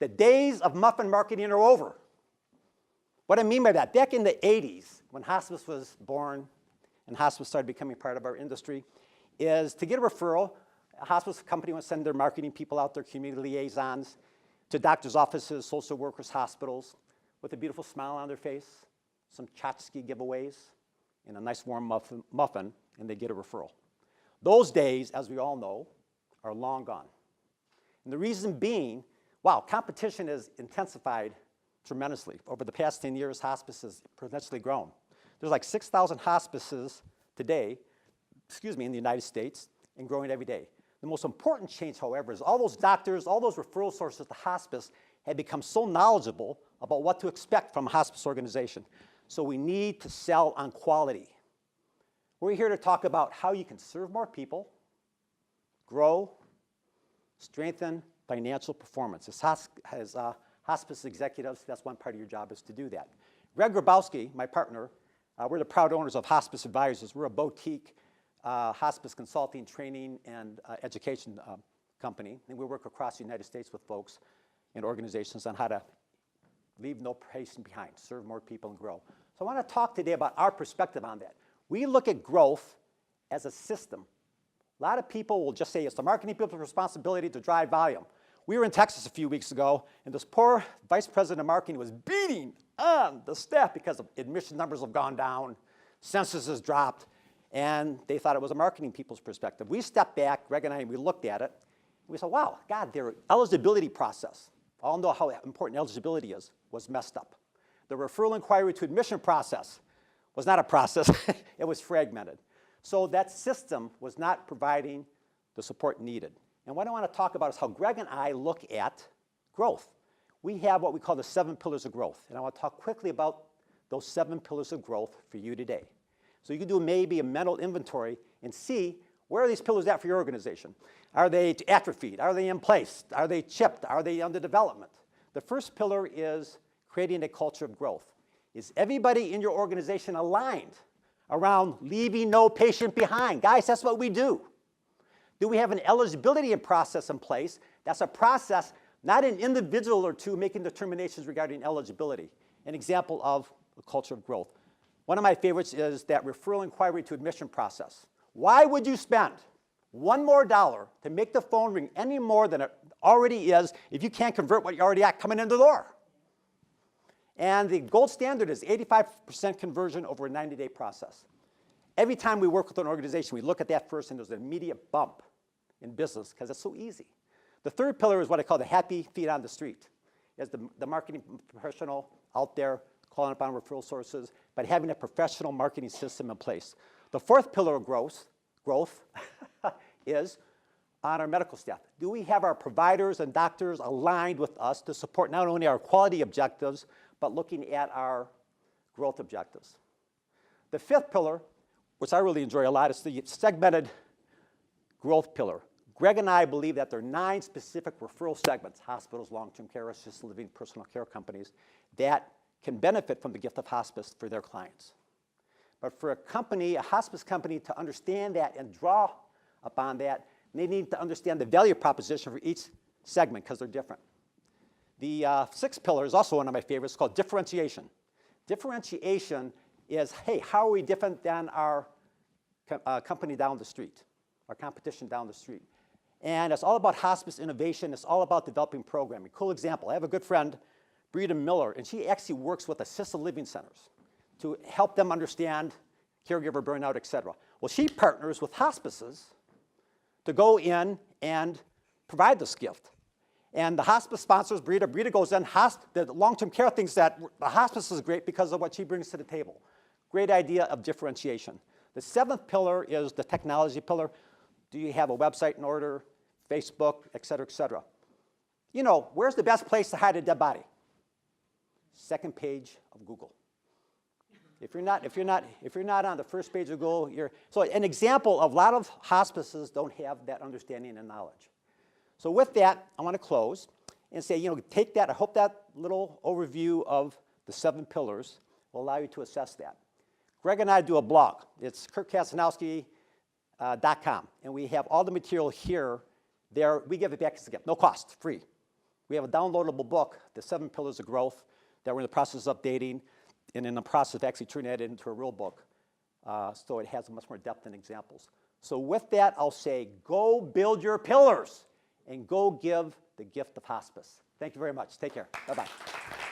The days of muffin marketing are over. What I mean by that, back in the 80s, when hospice was born and hospice started becoming part of our industry, is to get a referral, a hospice company would send their marketing people out, their community liaisons, to doctors' offices, social workers, hospitals, with a beautiful smile on their face, some tchotchke giveaways, and a nice warm muffin, and they get a referral. Those days, as we all know, are long gone. And the reason being, wow, competition has intensified tremendously. Over the past 10 years, hospice has exponentially grown. There's like 6,000 hospices today, in the United States, and growing every day. The most important change, however, is all those doctors, all those referral sources to hospice have become so knowledgeable about what to expect from a hospice organization. So we need to sell on quality. We're here to talk about how you can serve more people, grow, strengthen financial performance. As hospice executives, that's one part of your job is to do that. Greg Grabowski, my partner, we're the proud owners of Hospice Advisors. We're a boutique hospice consulting, training, and education company. And we work across the United States with folks and organizations on how to leave no patient behind, serve more people, and grow. So I want to talk today about our perspective on that. We look at growth as a system. A lot of people will just say it's the marketing people's responsibility to drive volume. We were in Texas a few weeks ago, and this poor vice president of marketing was beating on the staff because admission numbers have gone down, census has dropped, and they thought it was a marketing people's perspective. We stepped back, Greg and I, and we looked at it, and we said, wow, God, their eligibility process, all know how important eligibility is, was messed up. The referral inquiry to admission process was not a process, it was fragmented. So that system was not providing the support needed. And what I want to talk about is how Greg and I look at growth. We have what we call the 7 pillars of growth, and I want to talk quickly about those 7 pillars of growth for you today. So you can do maybe a mental inventory and see where are these pillars at for your organization. Are they atrophied? Are they in place? Are they chipped? Are they under development? The first pillar is creating a culture of growth. Is everybody in your organization aligned around leaving no patient behind? Guys, that's what we do. Do we have an eligibility process in place? That's a process, not an individual or two making determinations regarding eligibility. An example of a culture of growth. One of my favorites is that referral inquiry to admission process. Why would you spend $1 more to make the phone ring any more than it already is if you can't convert what you already got coming in the door? And the gold standard is 85% conversion over a 90-day process. Every time we work with an organization, we look at that first and there's an immediate bump in business because it's so easy. The third pillar is what I call the happy feet on the street. As the marketing professional out there calling upon referral sources, but having a professional marketing system in place. The fourth pillar of growth is on our medical staff. Do we have our providers and doctors aligned with us to support not only our quality objectives, but looking at our growth objectives? The fifth pillar, which I really enjoy a lot, is the segmented growth pillar. Greg and I believe that there are 9 specific referral segments, hospitals, long-term care, assisted living, personal care companies, that can benefit from the gift of hospice for their clients. But for a company, a hospice company, to understand that and draw upon that, they need to understand the value proposition for each segment because they're different. The sixth pillar is also one of my favorites, called differentiation. Differentiation is, hey, how are we different than our company down the street, our competition down the street? And it's all about hospice innovation. It's all about developing programming. Cool example, I have a good friend, Breda Miller, and she actually works with assisted living centers to help them understand caregiver burnout, et cetera. Well, she partners with hospices to go in and provide this gift. And the hospice sponsors, Breda goes in, the long-term care thinks that the hospice is great because of what she brings to the table. Great idea of differentiation. The seventh pillar is the technology pillar. Do you have a website in order, Facebook, et cetera, et cetera? You know, where's the best place to hide a dead body? Second page of Google. If you're not on the first page of Google, so an example of a lot of hospices don't have that understanding and knowledge. So with that, I want to close and say, you know, take that. I hope that little overview of the 7 pillars will allow you to assess that. Greg and I do a blog. It's kurtkasanowski.com, and we have all the material here. There, we give it back as a gift, no cost, free. We have a downloadable book, The 7 Pillars of Growth, that we're in the process of updating and in the process of actually turning that into a real book. So it has much more depth and examples. So with that, I'll say, go build your pillars and go give the gift of hospice. Thank you very much. Take care. Bye-bye.